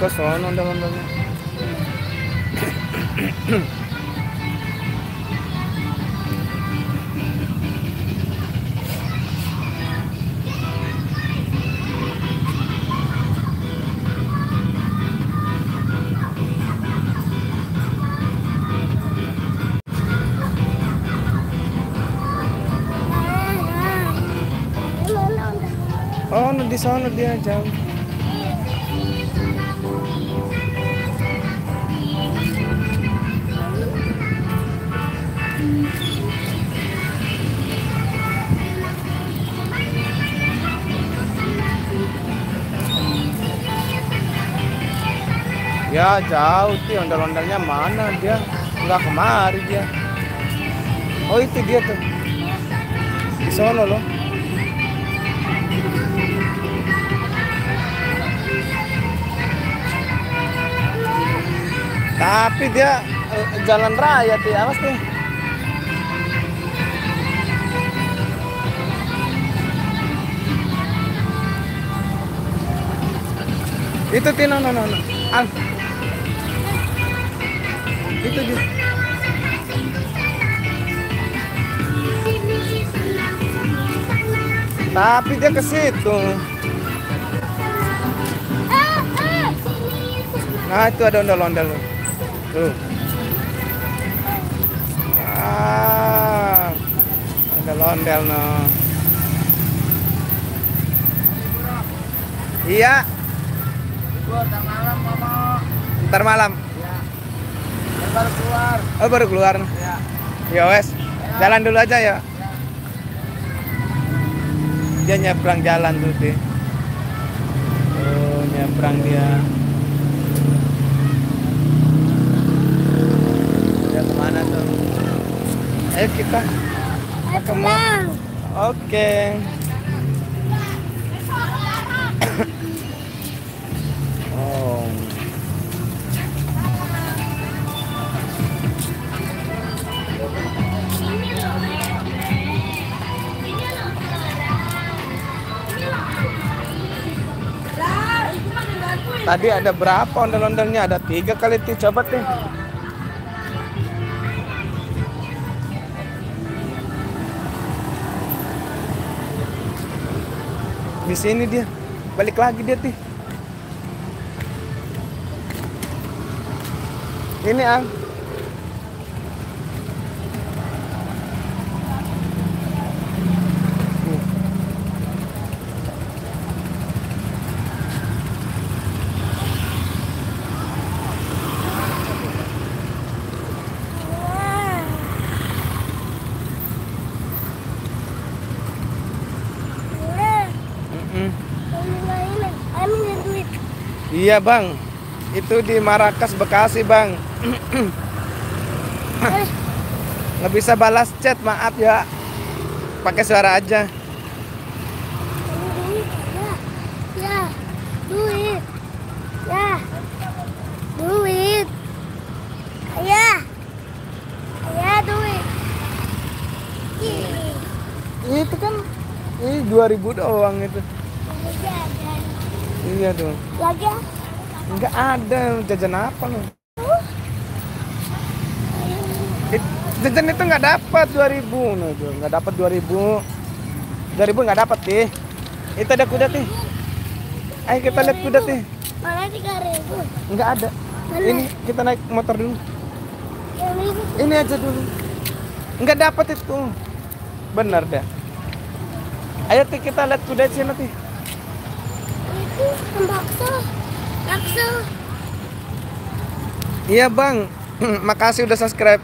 ke sono ondel-ondelnya. Oh, di sana dia jauh. Ya jauh sih, ondel-ondelnya mana dia? Nggak kemari dia. Oh itu dia tuh. Di sana loh. Tapi dia jalan raya tuh, awas nih. Itu Tino, no. Al. Itu dia. Tapi dia ke situ. Nah, itu ada ondel-ondel loh. Tuh. Ondel-ondel no. Iya. Ntar malam ngomong. Ntar malam. Ya. Baru keluar. Oh baru keluar. Ya. Ya wes. Jalan dulu aja ya. Dia nyebrang jalan tuh deh. Oh nyebrang dia. Dia kemana tuh? Ayo kita. Pulang. Oke. Oh. Tadi ada berapa ondel-ondelnya? Ada 3 kali tuh, coba tuh. Di sini dia, balik lagi dia tuh. Ini Ang. Iya bang, itu di Marrakas Bekasi bang. Nggak bisa balas chat, maaf ya. Pakai suara aja. Ya, duit. Ya, duit. Ya, duit. Itu kan, ini 2000 doang itu. Iya tuh. Lagi? Nggak ada, jajan apa lo? Jajan itu nggak dapat 2000, no, nggak dapat 2000 nggak dapat deh. Itu ada kuda tih. Ayo kita lihat kuda tih. Mana 3000? Nggak ada. Mana? Ini kita naik motor dulu. Ini aja dulu. Nggak dapat itu. Benar deh. Ayo tih kita lihat kuda di sini tih. Itu bakso. Iya bang. Makasih udah subscribe.